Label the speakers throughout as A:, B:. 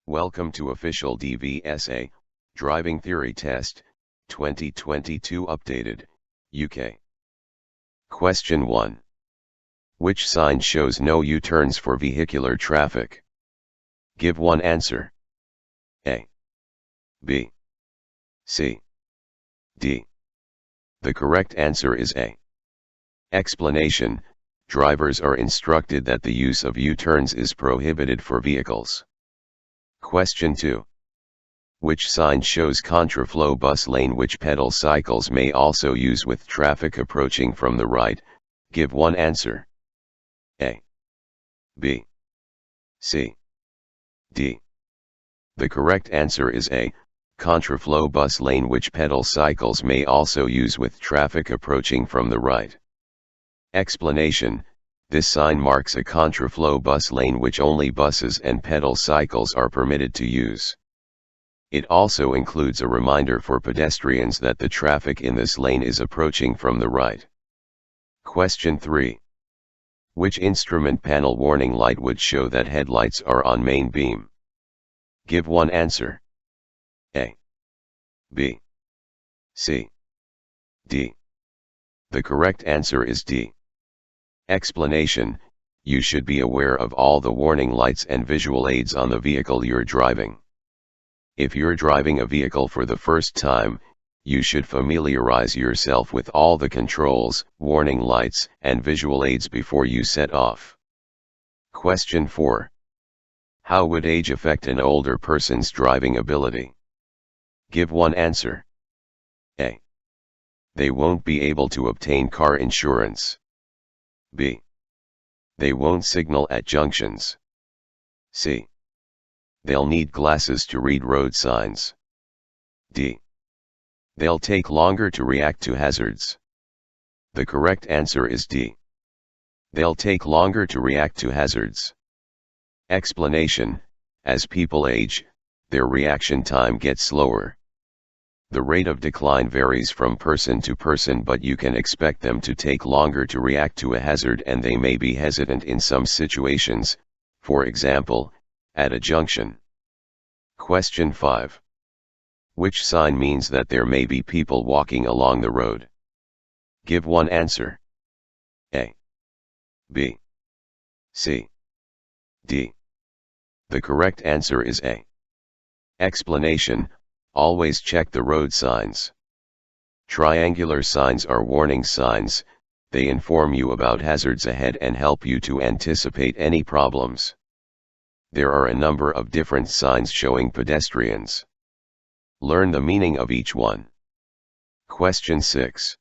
A: Welcome to official DVSA, Driving Theory Test, 2022 updated, UK. Question 1. Which sign shows no U-turns for vehicular traffic? Give one answer. A, B, C, D. The correct answer is A. Explanation: drivers are instructed that the use of U-turns is prohibited for vehicles. Question 2. Which sign shows contra-flow bus lane which pedal cycles may also use with traffic approaching from the right? Give one answer. A, B, C, D. The correct answer is A. Contra-flow bus lane which pedal cycles may also use with traffic approaching from the right. Explanation: this sign marks a contra-flow bus lane which only buses and pedal cycles are permitted to use. It also includes a reminder for pedestrians that the traffic in this lane is approaching from the right. Question 3. Which instrument panel warning light would show that headlights are on main beam? Give one answer. A, B, C, D. The correct answer is D. Explanation: you should be aware of all the warning lights and visual aids on the vehicle you're driving. If you're driving a vehicle for the first time, you should familiarize yourself with all the controls, warning lights, and visual aids before you set off. Question 4. How would age affect an older person's driving ability? Give one answer. A, they won't be able to obtain car insurance. B, they won't signal at junctions. C, they'll need glasses to read road signs. D, they'll take longer to react to hazards. The correct answer is D. They'll take longer to react to hazards. Explanation: as people age, their reaction time gets slower. The rate of decline varies from person to person, but you can expect them to take longer to react to a hazard, and they may be hesitant in some situations, for example, at a junction. Question 5. Which sign means that there may be people walking along the road? Give one answer. A, B, C, D. The correct answer is A. Explanation: always check the road signs. Triangular signs are warning signs. They inform you about hazards ahead and help you to anticipate any problems. There are a number of different signs showing pedestrians. Learn the meaning of each one. Question 6.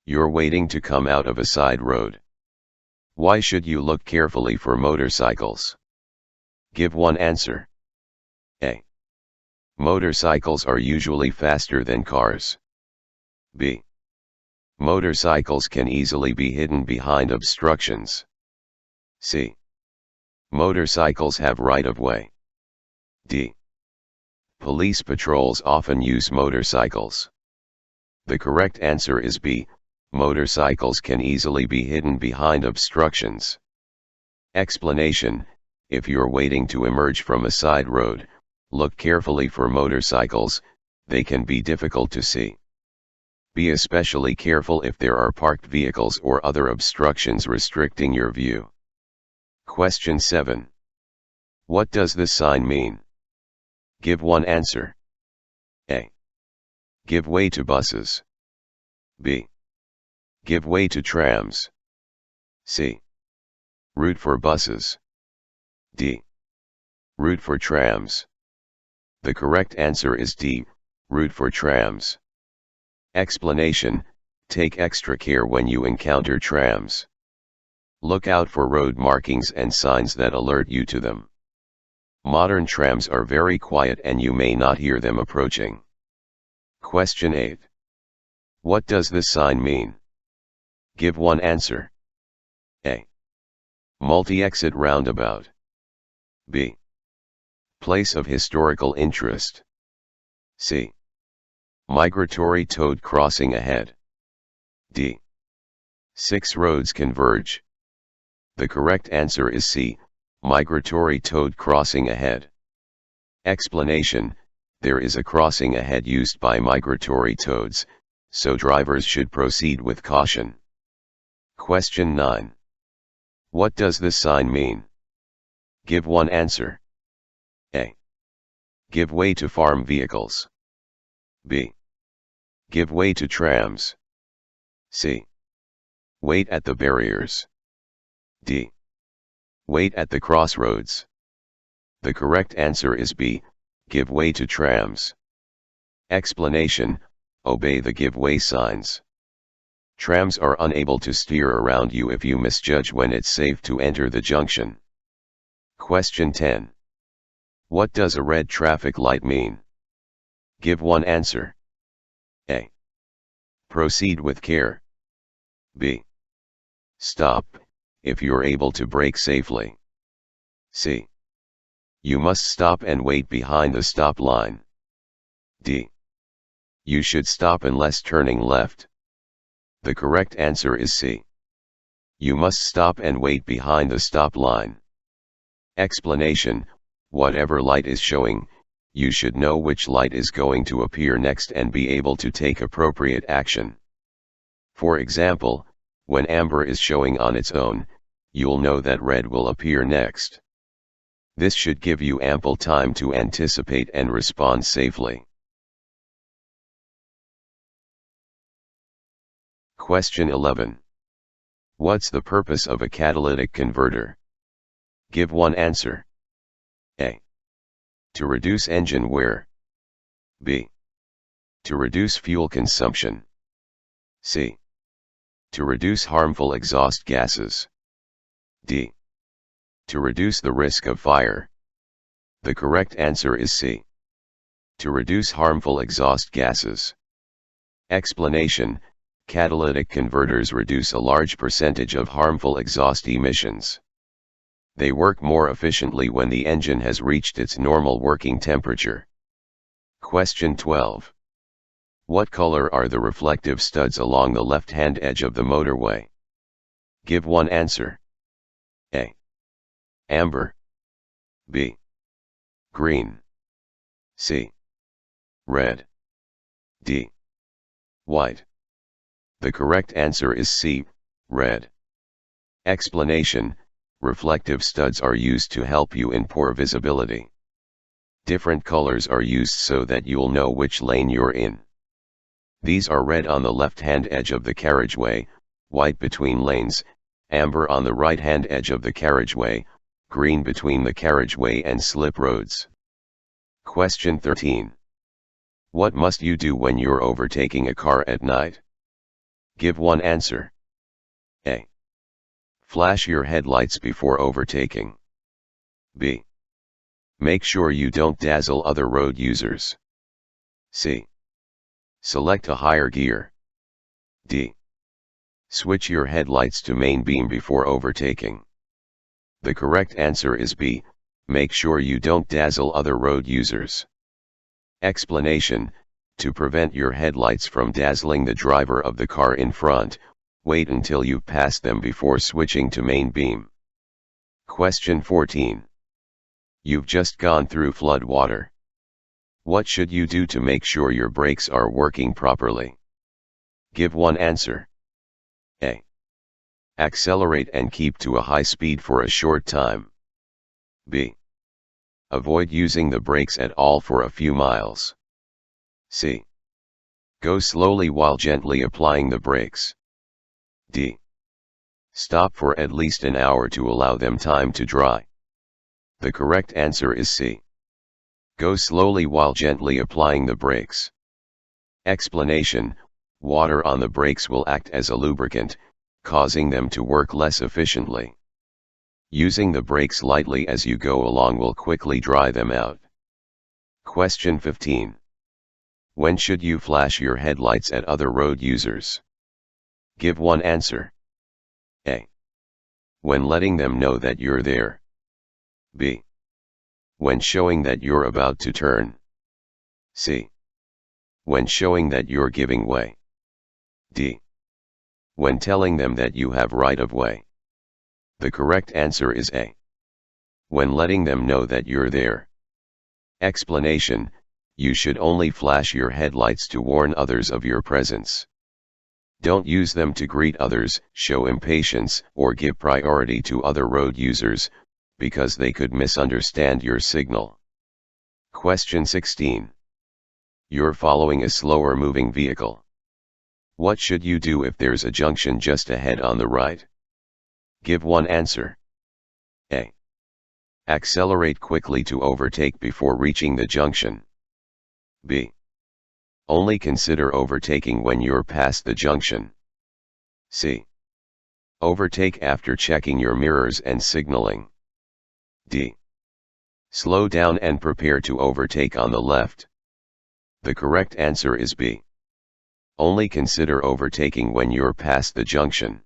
A: You're waiting to come out of a side road. Why should you look carefully for motorcycles? Give one answer. A, motorcycles are usually faster than cars. B, motorcycles can easily be hidden behind obstructions. C, motorcycles have right-of-way. D, police patrols often use motorcycles. The correct answer is B. Motorcycles can easily be hidden behind obstructions. Explanation: if you're waiting to emerge from a side road, look carefully for motorcycles. They can be difficult to see. Be especially careful if there are parked vehicles or other obstructions restricting your view. Question 7. What does this sign mean? Give one answer. A, give way to buses. B, give way to trams. C, route for buses. D, route for trams. The correct answer is D, route for trams. Explanation: take extra care when you encounter trams. Look out for road markings and signs that alert you to them. Modern trams are very quiet and you may not hear them approaching. Question 8. What does this sign mean? Give one answer. A, multi-exit roundabout. B, place of historical interest. C, migratory toad crossing ahead. D, 6 roads converge. The correct answer is C, migratory toad crossing ahead. Explanation: there is a crossing ahead used by migratory toads, so drivers should proceed with caution. Question 9. What does this sign mean? Give one answer. A. Give way to farm vehicles. B. Give way to trams. C. Wait at the barriers. D. Wait at the crossroads. The correct answer is B. Give way to trams. Explanation: obey the give way signs. Trams are unable to steer around you if you misjudge when it's safe to enter the junction. Question 10. What does a red traffic light mean? Give one answer. A. Proceed with care. B. Stop, if you're able to brake safely. C. You must stop and wait behind the stop line. D. You should stop unless turning left. The correct answer is C. You must stop and wait behind the stop line. Explanation: whatever light is showing, you should know which light is going to appear next and be able to take appropriate action. For example, when amber is showing on its own, you'll know that red will appear next. This should give you ample time to anticipate and respond safely. Question 11. What's the purpose of a catalytic converter? Give one answer. A. To reduce engine wear. B. To reduce fuel consumption. C. To reduce harmful exhaust gases. D. To reduce the risk of fire. The correct answer is C. To reduce harmful exhaust gases. Explanation: catalytic converters reduce a large percentage of harmful exhaust emissions. They work more efficiently when the engine has reached its normal working temperature. Question 12. What color are the reflective studs along the left-hand edge of the motorway? Give one answer. A. Amber. B. Green. C. Red. D. White. The correct answer is C. Red. Explanation: reflective studs are used to help you in poor visibility. Different colors are used so that you'll know which lane you're in. These are red on the left-hand edge of the carriageway, white between lanes, amber on the right-hand edge of the carriageway, green between the carriageway and slip roads. Question 13. What must you do when you're overtaking a car at night? Give one answer. A. Flash your headlights before overtaking. B. Make sure you don't dazzle other road users. C. Select a higher gear. D. Switch your headlights to main beam before overtaking. The correct answer is B. Make sure you don't dazzle other road users. Explanation: to prevent your headlights from dazzling the driver of the car in front, wait until you've passed them before switching to main beam. Question 14. You've just gone through flood water. What should you do to make sure your brakes are working properly? Give one answer. A. Accelerate and keep to a high speed for a short time. B. Avoid using the brakes at all for a few miles. C. Go slowly while gently applying the brakes. D. Stop for at least an hour to allow them time to dry. The correct answer is C. Go slowly while gently applying the brakes. Explanation: water on the brakes will act as a lubricant, causing them to work less efficiently. Using the brakes lightly as you go along will quickly dry them out. Question 15. When should you flash your headlights at other road users? Give one answer. A. When letting them know that you're there. B. When showing that you're about to turn. C. When showing that you're giving way. D. When telling them that you have right of way. The correct answer is A. When letting them know that you're there. Explanation: you should only flash your headlights to warn others of your presence. Don't use them to greet others, show impatience, or give priority to other road users, because they could misunderstand your signal. Question 16. You're following a slower moving vehicle. What should you do if there's a junction just ahead on the right? Give one answer. A. Accelerate quickly to overtake before reaching the junction. B. Only consider overtaking when you're past the junction. C. Overtake after checking your mirrors and signaling. D. Slow down and prepare to overtake on the left. The correct answer is B. Only consider overtaking when you're past the junction.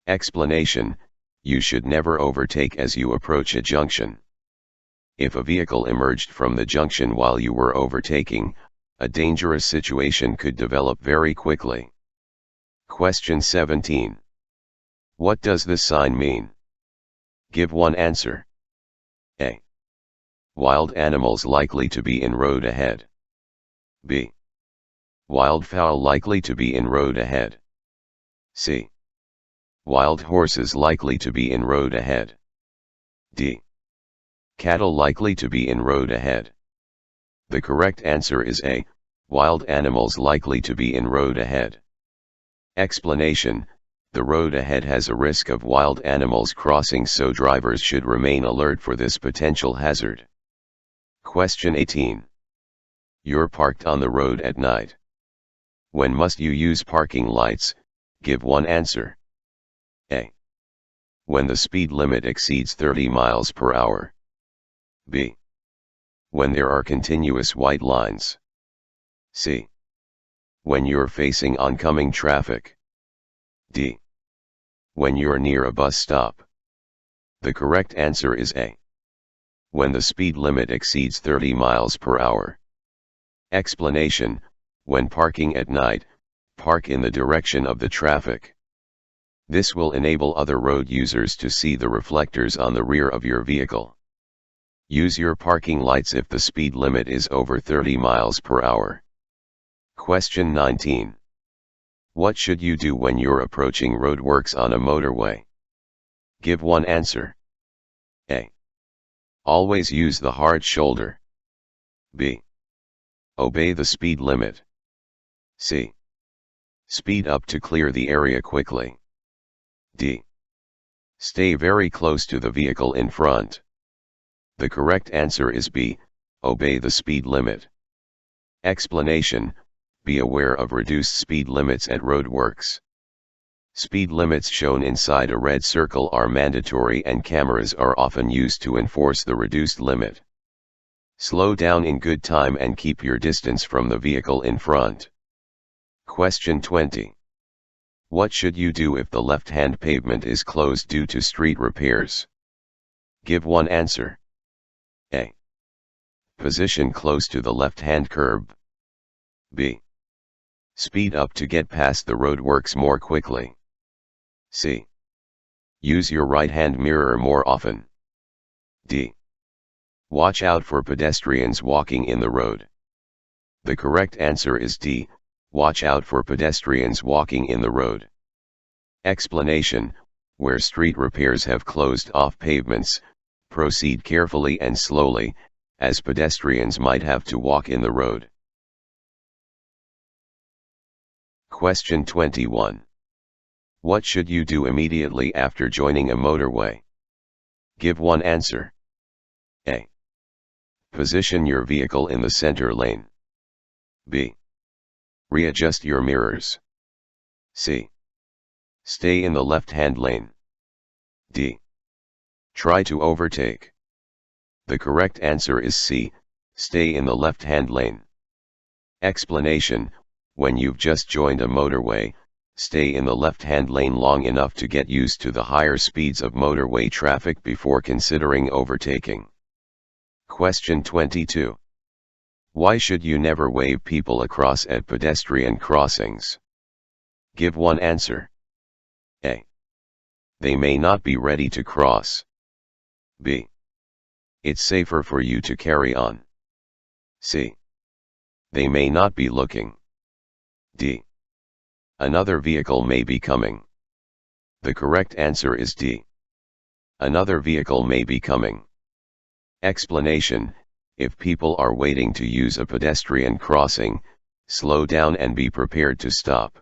A: Explanation: you should never overtake as you approach a junction. If a vehicle emerged from the junction while you were overtaking, a dangerous situation could develop very quickly. Question 17. What does this sign mean? Give one answer. A. Wild animals likely to be in road ahead. B. Wildfowl likely to be in road ahead. C. Wild horses likely to be in road ahead. D. Cattle likely to be in road ahead. The correct answer is A. Wild animals likely to be in road ahead. Explanation: the road ahead has a risk of wild animals crossing, so drivers should remain alert for this potential hazard. Question 18. You're parked on the road at night. When must you use parking lights? Give one answer. A. When the speed limit exceeds 30 miles per hour. B. When there are continuous white lines. C. When you're facing oncoming traffic. D. When you're near a bus stop. The correct answer is A. When the speed limit exceeds 30 miles per hour. Explanation: when parking at night, park in the direction of the traffic. This will enable other road users to see the reflectors on the rear of your vehicle. Use your parking lights if the speed limit is over 30 miles per hour. Question 19. What should you do when you're approaching roadworks on a motorway? Give one answer. A. Always use the hard shoulder. B. Obey the speed limit. C. Speed up to clear the area quickly. D. Stay very close to the vehicle in front. The correct answer is B. Obey the speed limit. Explanation: be aware of reduced speed limits at roadworks. Speed limits shown inside a red circle are mandatory, and cameras are often used to enforce the reduced limit. Slow down in good time and keep your distance from the vehicle in front. Question 20. What should you do if the left-hand pavement is closed due to street repairs? Give one answer. A. Position close to the left-hand curb. B. Speed up to get past the roadworks more quickly. C. Use your right-hand mirror more often. D. Watch out for pedestrians walking in the road. The correct answer is D. Watch out for pedestrians walking in the road. Explanation: where street repairs have closed off pavements, proceed carefully and slowly, as pedestrians might have to walk in the road. Question 21. What should you do immediately after joining a motorway? Give one answer. A. Position your vehicle in the center lane. B. Readjust your mirrors. C. Stay in the left-hand lane. D. Try to overtake. The correct answer is C. Stay in the left-hand lane. Explanation: when you've just joined a motorway, stay in the left-hand lane long enough to get used to the higher speeds of motorway traffic before considering overtaking. Question 22. Why should you never wave people across at pedestrian crossings? Give one answer. A. They may not be ready to cross. B. It's safer for you to carry on. C. They may not be looking. D. Another vehicle may be coming. The correct answer is D. Another vehicle may be coming. Explanation: if people are waiting to use a pedestrian crossing, slow down and be prepared to stop.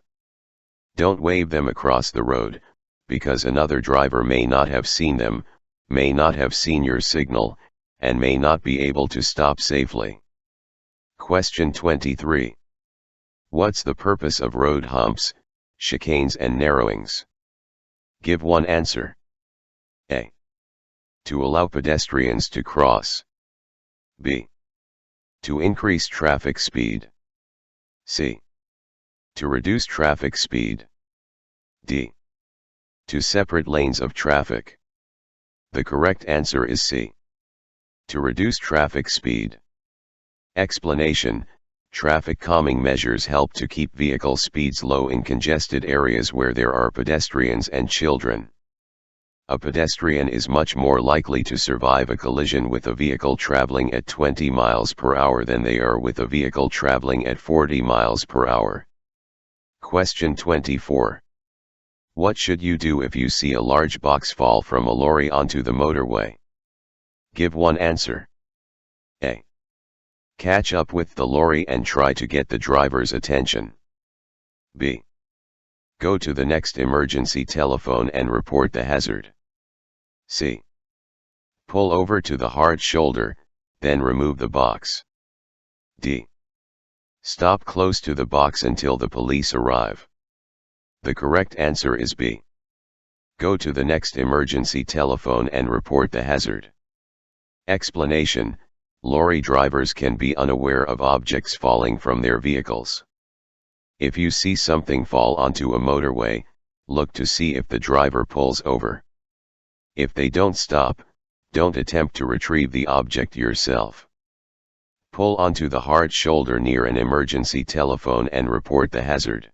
A: Don't wave them across the road, because another driver may not have seen them, may not have seen your signal, and may not be able to stop safely. Question 23. What's the purpose of road humps, chicanes and narrowings? Give one answer. A. To allow pedestrians to cross. B. To increase traffic speed. C. To reduce traffic speed. D. To separate lanes of traffic. The correct answer is C. To reduce traffic speed. Explanation: traffic calming measures help to keep vehicle speeds low in congested areas where there are pedestrians and children. A pedestrian is much more likely to survive a collision with a vehicle traveling at 20 miles per hour than they are with a vehicle traveling at 40 miles per hour. Question 24. What should you do if you see a large box fall from a lorry onto the motorway? Give one answer. A. Catch up with the lorry and try to get the driver's attention. B. Go to the next emergency telephone and report the hazard. C. Pull over to the hard shoulder, then remove the box. D. Stop close to the box until the police arrive. The correct answer is B. Go to the next emergency telephone and report the hazard. Explanation: lorry drivers can be unaware of objects falling from their vehicles. If you see something fall onto a motorway, look to see if the driver pulls over. If they don't stop, don't attempt to retrieve the object yourself. Pull onto the hard shoulder near an emergency telephone and report the hazard.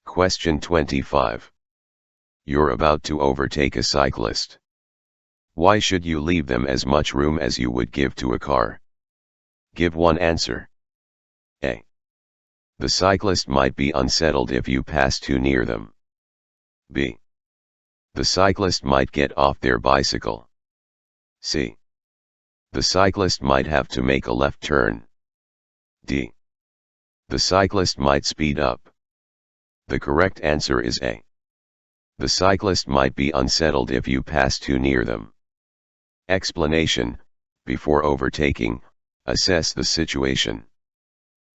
A: Question 25. You're about to overtake a cyclist. Why should you leave them as much room as you would give to a car? Give one answer. A. The cyclist might be unsettled if you pass too near them. B. The cyclist might get off their bicycle. C. The cyclist might have to make a left turn. D. The cyclist might speed up. The correct answer is A. The cyclist might be unsettled if you pass too near them. Explanation: before overtaking, assess the situation.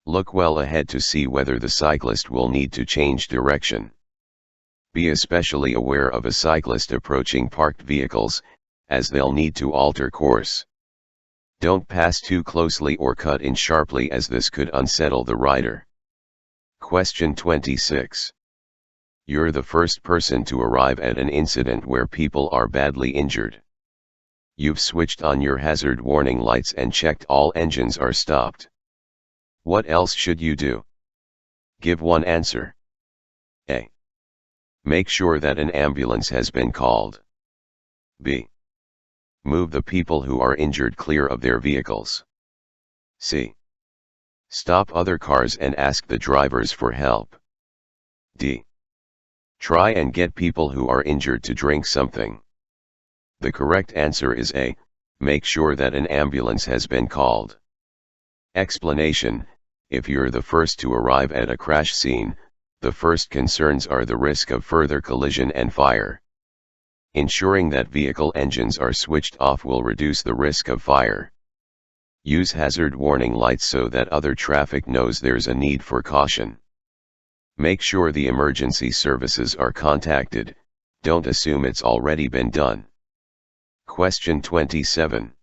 A: Look well ahead to see whether the cyclist will need to change direction. Be especially aware of a cyclist approaching parked vehicles, as they'll need to alter course. Don't pass too closely or cut in sharply, as this could unsettle the rider. Question 26. You're the first person to arrive at an incident where people are badly injured. You've switched on your hazard warning lights and checked all engines are stopped. What else should you do? Give one answer. A. Make sure that an ambulance has been called. B. Move the people who are injured clear of their vehicles. C. Stop other cars and ask the drivers for help. D. Try and get people who are injured to drink something. The correct answer is A. Make sure that an ambulance has been called. Explanation: if you're the first to arrive at a crash scene, the first concerns are the risk of further collision and fire. Ensuring that vehicle engines are switched off will reduce the risk of fire. Use hazard warning lights so that other traffic knows there's a need for caution. Make sure the emergency services are contacted, don't assume it's already been done. Question 27.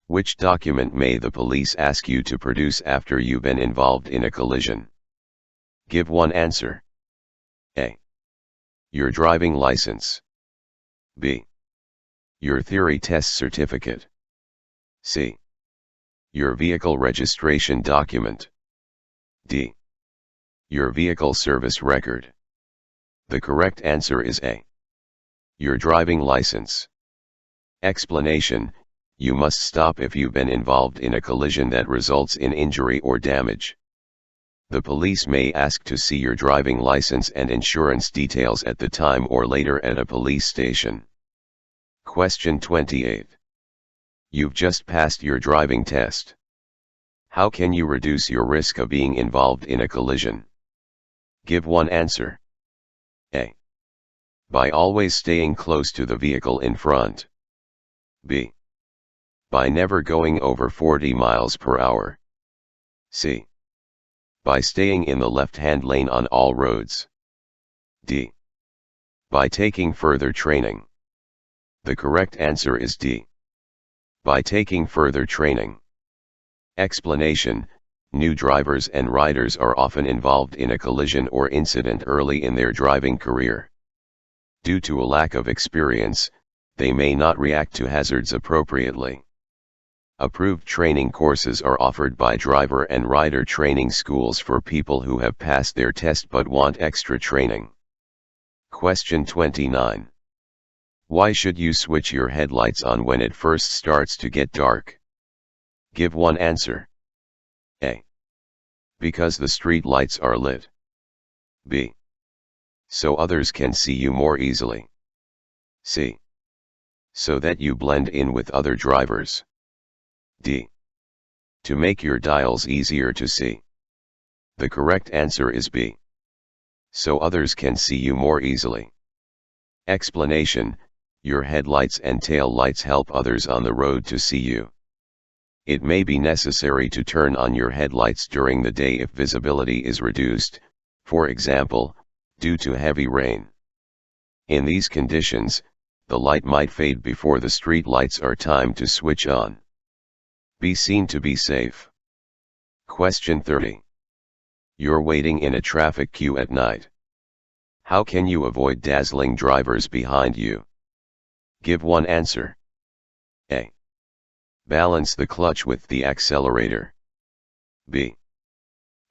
A: Which document may the police ask you to produce after you've been involved in a collision? Give one answer. A. Your driving license. B. Your theory test certificate. C. Your vehicle registration document. D. Your vehicle service record. The correct answer is A. Your driving license. Explanation: You must stop if you've been involved in a collision that results in injury or damage. The police may ask to see your driving license and insurance details at the time or later at a police station. Question 28. You've just passed your driving test. How can you reduce your risk of being involved in a collision? Give one answer. A. By always staying close to the vehicle in front. B. By never going over 40 miles per hour. C. By staying in the left-hand lane on all roads. D. By taking further training. The correct answer is D. By taking further training. Explanation: new drivers and riders are often involved in a collision or incident early in their driving career. Due to a lack of experience, they may not react to hazards appropriately. Approved training courses are offered by driver and rider training schools for people who have passed their test but want extra training. Question 29. Why should you switch your headlights on when it first starts to get dark? Give one answer. A. Because the street lights are lit. B. So others can see you more easily. C. So that you blend in with other drivers. D. To make your dials easier to see. The correct answer is B. So others can see you more easily. Explanation: your headlights and tail lights help others on the road to see you. It may be necessary to turn on your headlights during the day if visibility is reduced, for example, due to heavy rain. In these conditions, the light might fade before the street lights are timed to switch on. Be seen to be safe. Question 30. You're waiting in a traffic queue at night. How can you avoid dazzling drivers behind you? Give one answer. A. Balance the clutch with the accelerator. B.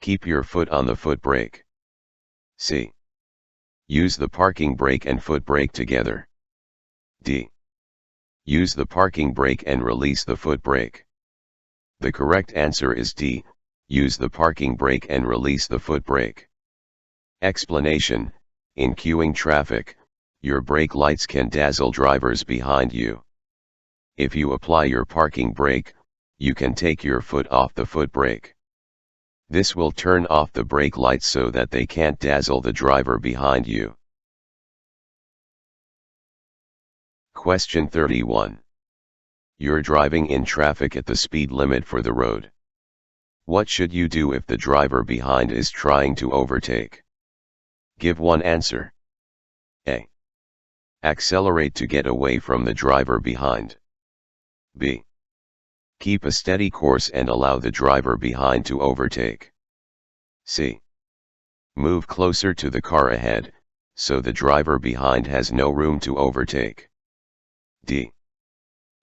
A: Keep your foot on the foot brake. C. Use the parking brake and foot brake together. D. Use the parking brake and release the foot brake. The correct answer is D. Use the parking brake and release the foot brake. Explanation: in queuing traffic, your brake lights can dazzle drivers behind you. If you apply your parking brake, you can take your foot off the foot brake. This will turn off the brake lights so that they can't dazzle the driver behind you. Question 31. You're driving in traffic at the speed limit for the road. What should you do if the driver behind is trying to overtake? Give one answer. A. Accelerate to get away from the driver behind. B. Keep a steady course and allow the driver behind to overtake. C. Move closer to the car ahead, so the driver behind has no room to overtake. D.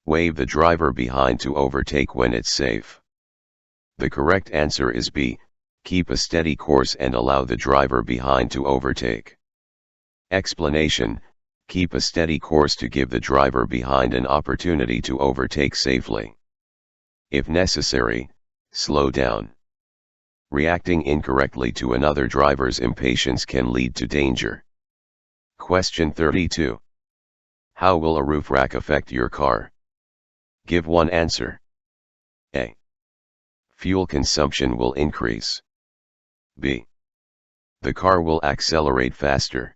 A: Wave the driver behind to overtake when it's safe. The correct answer is B. Keep a steady course and allow the driver behind to overtake. Explanation: keep a steady course to give the driver behind an opportunity to overtake safely. If necessary, slow down. Reacting incorrectly to another driver's impatience can lead to danger. Question 32. How will a roof rack affect your car? Give one answer. A. Fuel consumption will increase. B. The car will accelerate faster.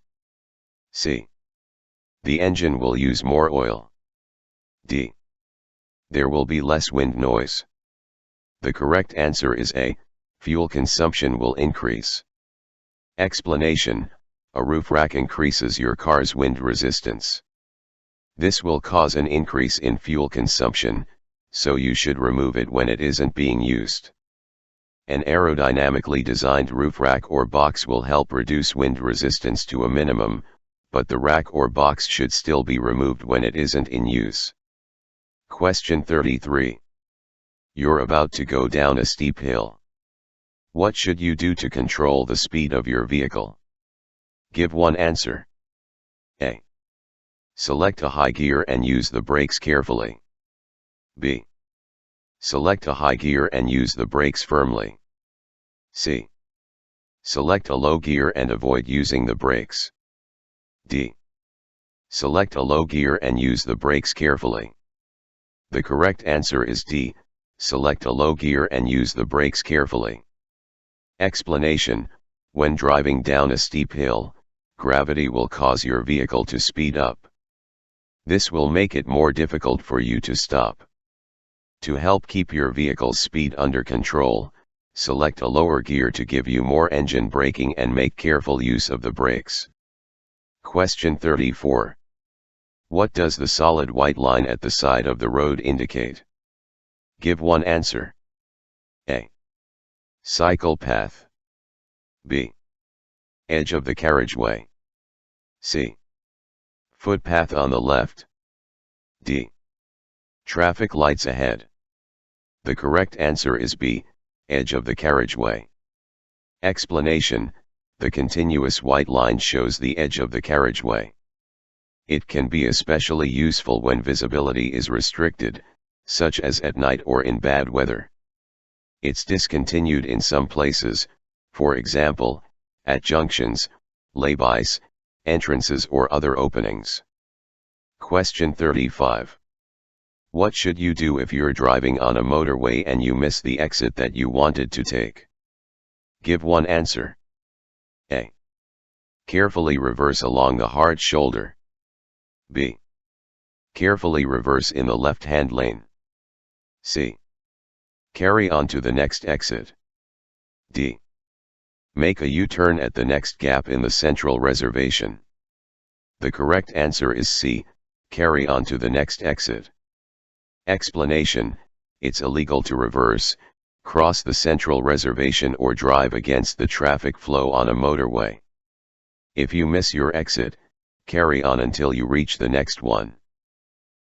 A: C. The engine will use more oil. D. There will be less wind noise. The correct answer is A. Fuel consumption will increase. Explanation: a roof rack increases your car's wind resistance. This will cause an increase in fuel consumption, so you should remove it when it isn't being used. An aerodynamically designed roof rack or box will help reduce wind resistance to a minimum, but the rack or box should still be removed when it isn't in use. Question 33. You're about to go down a steep hill. What should you do to control the speed of your vehicle? Give one answer. A. Select a high gear and use the brakes carefully. B. Select a high gear and use the brakes firmly. C. Select a low gear and avoid using the brakes. D. Select a low gear and use the brakes carefully. The correct answer is D. Select a low gear and use the brakes carefully. Explanation: when driving down a steep hill, gravity will cause your vehicle to speed up. This will make it more difficult for you to stop. To help keep your vehicle's speed under control, select a lower gear to give you more engine braking and make careful use of the brakes. Question 34. What does the solid white line at the side of the road indicate? Give one answer. A. Cycle path. B. Edge of the carriageway. C. Footpath on the left. D. Traffic lights ahead. The correct answer is B. Edge of the carriageway. Explanation: the continuous white line shows the edge of the carriageway. It can be especially useful when visibility is restricted, such as at night or in bad weather. It's discontinued in some places, for example, at junctions, laybys, entrances or other openings. Question 35. What should you do if you're driving on a motorway and you miss the exit that you wanted to take? Give one answer. A. Carefully reverse along the hard shoulder. B. Carefully reverse in the left-hand lane. C. Carry on to the next exit. D. Make a U-turn at the next gap in the central reservation. The correct answer is C. Carry on to the next exit. Explanation: it's illegal to reverse, cross the central reservation or drive against the traffic flow on a motorway. If you miss your exit, carry on until you reach the next one.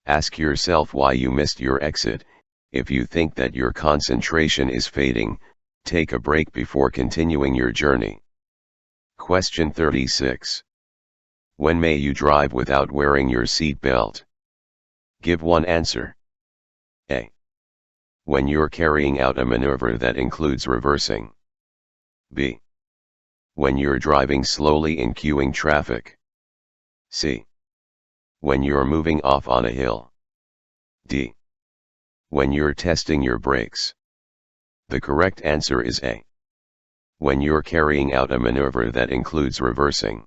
A: Ask yourself why you missed your exit. If you think that your concentration is fading, take a break before continuing your journey. Question 36. When may you drive without wearing your seat belt? Give one answer. A. When you're carrying out a maneuver that includes reversing. B. When you're driving slowly in queuing traffic. C. When you're moving off on a hill. D. When you're testing your brakes. The correct answer is A. When you're carrying out a maneuver that includes reversing.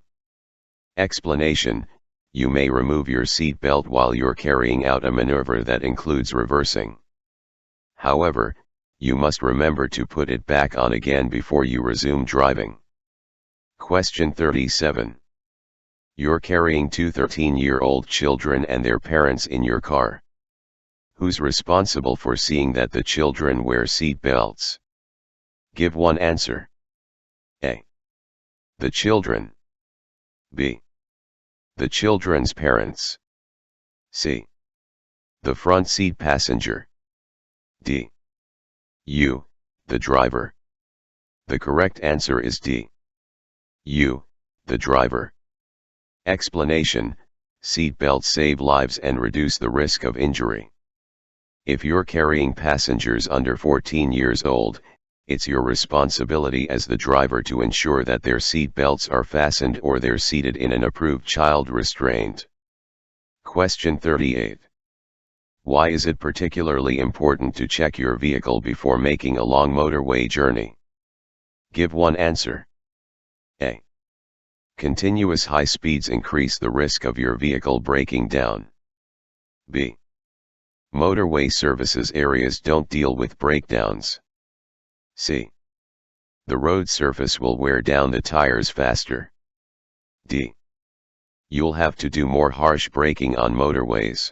A: Explanation: you may remove your seat belt while you're carrying out a maneuver that includes reversing. However, you must remember to put it back on again before you resume driving. Question 37. You're carrying two 13-year-old children and their parents in your car. Who's responsible for seeing that the children wear seat belts? Give one answer. A. The children. B. The children's parents. C. The front seat passenger. D. You, the driver. The correct answer is D. You, the driver. Explanation: seat belts save lives and reduce the risk of injury. If you're carrying passengers under 14 years old, it's your responsibility as the driver to ensure that their seat belts are fastened or they're seated in an approved child restraint. Question 38. Why is it particularly important to check your vehicle before making a long motorway journey? Give one answer. A. Continuous high speeds increase the risk of your vehicle breaking down. B. Motorway services areas don't deal with breakdowns. C. The road surface will wear down the tires faster. D. You'll have to do more harsh braking on motorways.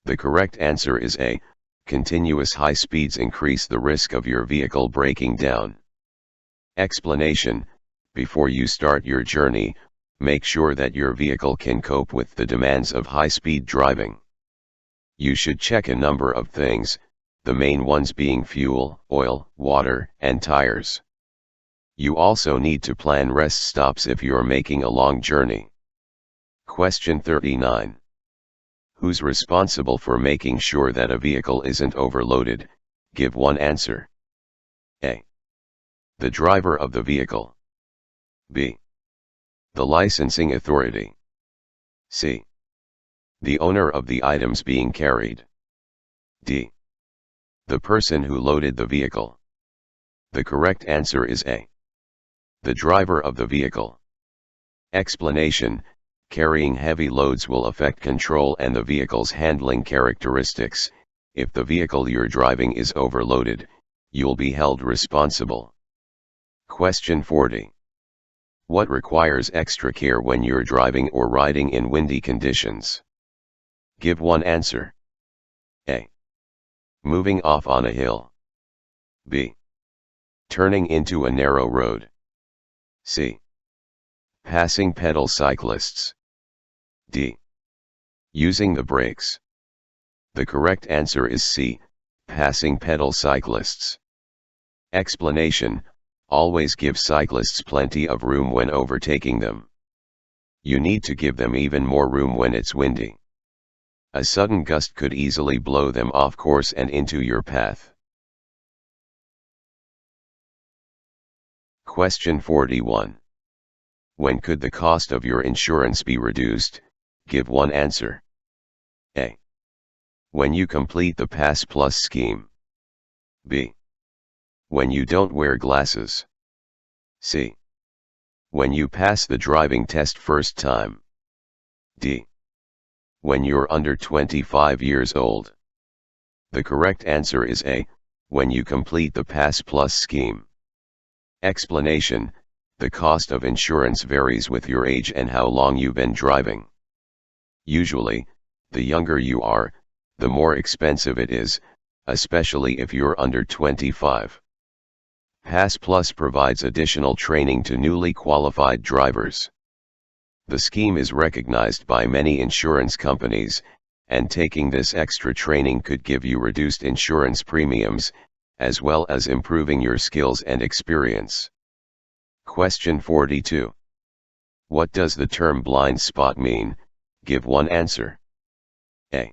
A: The correct answer is A. Continuous high speeds increase the risk of your vehicle breaking down. Explanation: before you start your journey, make sure that your vehicle can cope with the demands of high-speed driving. You should check a number of things, the main ones being fuel, oil, water, and tires. You also need to plan rest stops if you're making a long journey. Question 39. Who's responsible for making sure that a vehicle isn't overloaded? Give one answer. A. The driver of the vehicle. B. The licensing authority. C. The owner of the items being carried. D. The person who loaded the vehicle. The correct answer is A. The driver of the vehicle. Explanation: carrying heavy loads will affect control and the vehicle's handling characteristics. If the vehicle you're driving is overloaded, you'll be held responsible. Question 40. What requires extra care when you're driving or riding in windy conditions? Give one answer. A. Moving off on a hill. B. Turning into a narrow road. C. Passing pedal cyclists. D. Using the brakes. The correct answer is C. Passing pedal cyclists. Explanation: always give cyclists plenty of room when overtaking them. You need to give them even more room when it's windy. A sudden gust could easily blow them off course and into your path. Question 41. When could the cost of your insurance be reduced? Give one answer. A. When you complete the Pass Plus scheme. B. When you don't wear glasses. C. When you pass the driving test first time. D. When you're under 25 years old. The correct answer is A. When you complete the Pass Plus scheme. Explanation: the cost of insurance varies with your age and how long you've been driving. Usually, the younger you are, the more expensive it is, especially if you're under 25. Pass Plus provides additional training to newly qualified drivers. The scheme is recognized by many insurance companies, and taking this extra training could give you reduced insurance premiums, as well as improving your skills and experience. Question 42. What does the term blind spot mean? Give one answer. A.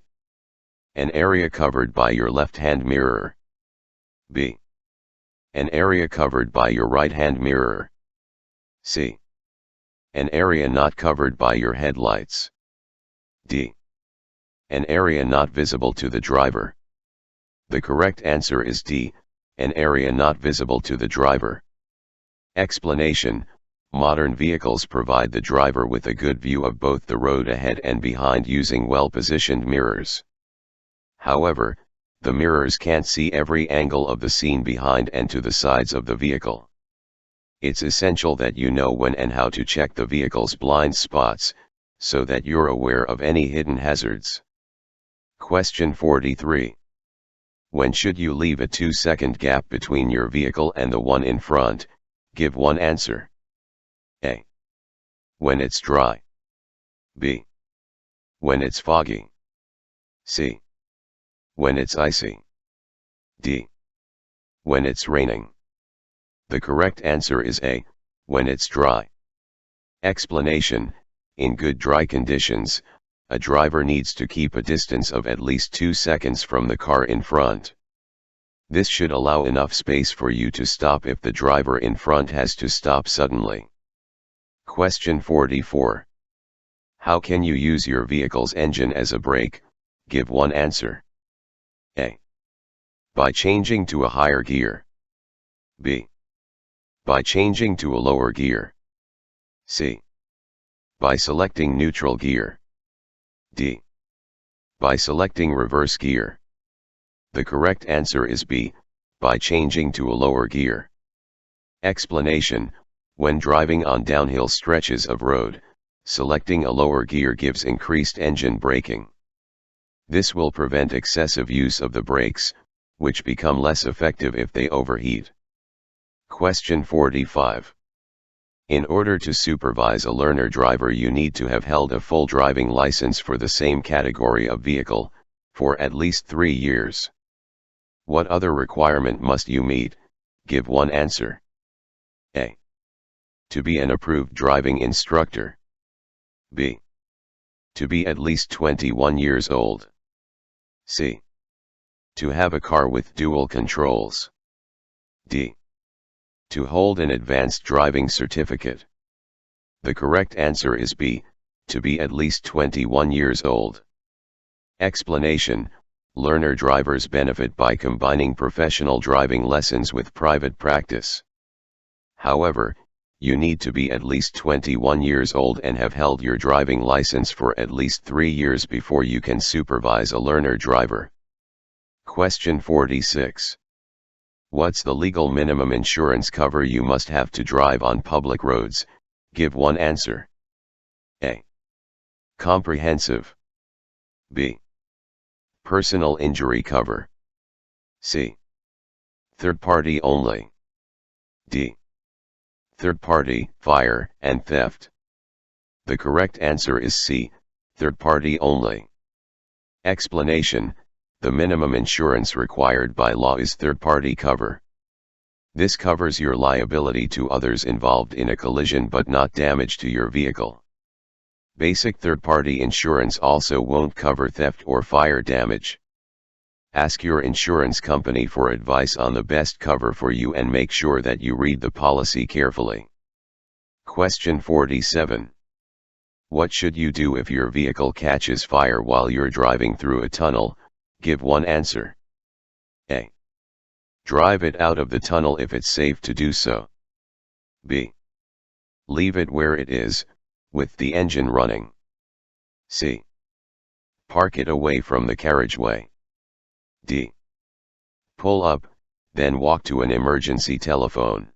A: An area covered by your left-hand mirror. B. An area covered by your right-hand mirror. C. An area not covered by your headlights. D. An area not visible to the driver. The correct answer is D. An area not visible to the driver. Explanation: modern vehicles provide the driver with a good view of both the road ahead and behind using well-positioned mirrors. However, the mirrors can't see every angle of the scene behind and to the sides of the vehicle. It's essential that you know when and how to check the vehicle's blind spots, so that you're aware of any hidden hazards. Question 43. When should you leave a 2-second gap between your vehicle and the one in front? Give one answer. A. When it's dry. B. When it's foggy. C. When it's icy. D. When it's raining. The correct answer is A. When it's dry. Explanation: in good dry conditions, a driver needs to keep a distance of at least 2 seconds from the car in front. This should allow enough space for you to stop if the driver in front has to stop suddenly. Question 44. How can you use your vehicle's engine as a brake? Give one answer. A. By changing to a higher gear. B. By changing to a lower gear. C. By selecting neutral gear. D. By selecting reverse gear. The correct answer is B. By changing to a lower gear. Explanation: when driving on downhill stretches of road, selecting a lower gear gives increased engine braking. This will prevent excessive use of the brakes, which become less effective if they overheat. Question 45. In order to supervise a learner driver, you need to have held a full driving license for the same category of vehicle, for at least 3 years. What other requirement must you meet? Give one answer. A. To be an approved driving instructor. B. To be at least 21 years old. C. To have a car with dual controls. D. To hold an advanced driving certificate. The correct answer is B. To be at least 21 years old. Explanation: learner drivers benefit by combining professional driving lessons with private practice. However, you need to be at least 21 years old and have held your driving license for at least 3 years before you can supervise a learner driver. Question 46. What's the legal minimum insurance cover you must have to drive on public roads? Give one answer. A. Comprehensive. B. Personal injury cover. C. Third party only. D. Third party, fire, and theft. The correct answer is C. Third party only. Explanation: the minimum insurance required by law is third party cover. This covers your liability to others involved in a collision but not damage to your vehicle. Basic third-party insurance also won't cover theft or fire damage. Ask your insurance company for advice on the best cover for you and make sure that you read the policy carefully. Question 47. What should you do if your vehicle catches fire while you're driving through a tunnel? Give one answer. A. Drive it out of the tunnel if it's safe to do so. B. Leave it where it is, with the engine running. C. Park it away from the carriageway. D. Pull up, then walk to an emergency telephone.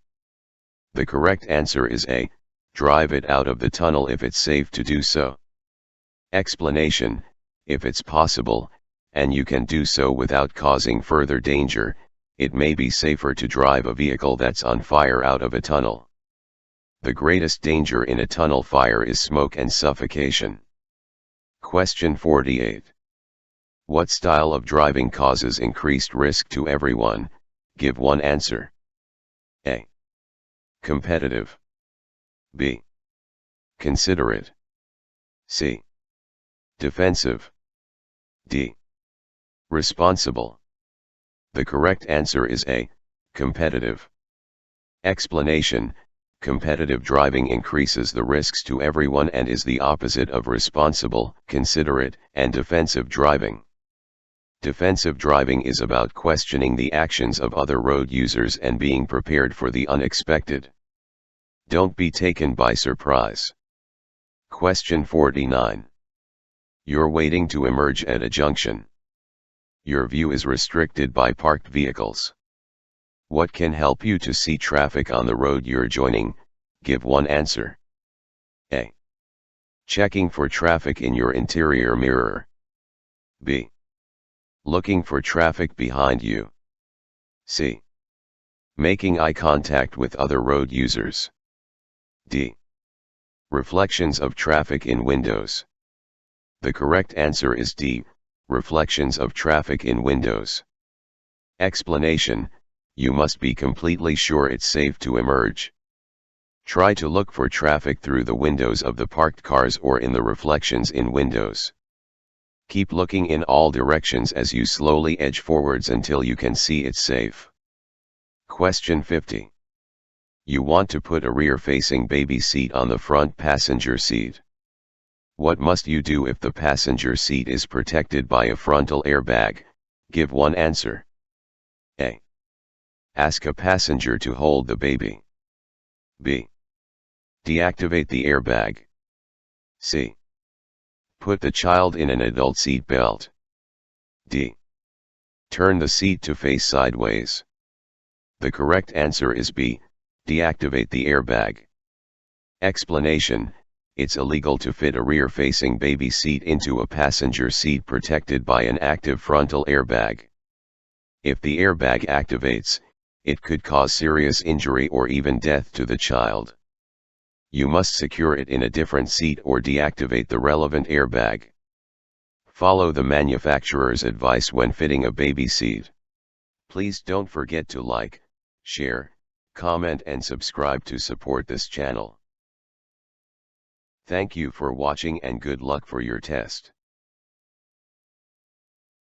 A: The correct answer is A. Drive it out of the tunnel if it's safe to do so. Explanation: if it's possible, and you can do so without causing further danger, it may be safer to drive a vehicle that's on fire out of a tunnel. The greatest danger in a tunnel fire is smoke and suffocation. Question 48. What style of driving causes increased risk to everyone? Give one answer. A. Competitive. B. Considerate. C. Defensive. D. Responsible. The correct answer is A. Competitive. Explanation: competitive driving increases the risks to everyone and is the opposite of responsible, considerate, and defensive driving. Defensive driving is about questioning the actions of other road users and being prepared for the unexpected. Don't be taken by surprise. Question 49. You're waiting to emerge at a junction. Your view is restricted by parked vehicles. What can help you to see traffic on the road you're joining? Give one answer. A. Checking for traffic in your interior mirror. B. Looking for traffic behind you. C. Making eye contact with other road users. D. Reflections of traffic in windows. The correct answer is D. Reflections of traffic in windows. Explanation: you must be completely sure it's safe to emerge. Try to look for traffic through the windows of the parked cars or in the reflections in windows. Keep looking in all directions as you slowly edge forwards until you can see it's safe. Question 50. You want to put a rear-facing baby seat on the front passenger seat. What must you do if the passenger seat is protected by a frontal airbag? Give one answer. A. Ask a passenger to hold the baby. B. Deactivate the airbag. C. Put the child in an adult seat belt. D. Turn the seat to face sideways. The correct answer is B. Deactivate the airbag. Explanation: it's illegal to fit a rear-facing baby seat into a passenger seat protected by an active frontal airbag. If the airbag activates, it could cause serious injury or even death to the child. You must secure it in a different seat or deactivate the relevant airbag. Follow the manufacturer's advice when fitting a baby seat. Please don't forget to like, share, comment and subscribe to support this channel. Thank you for watching and good luck for your test.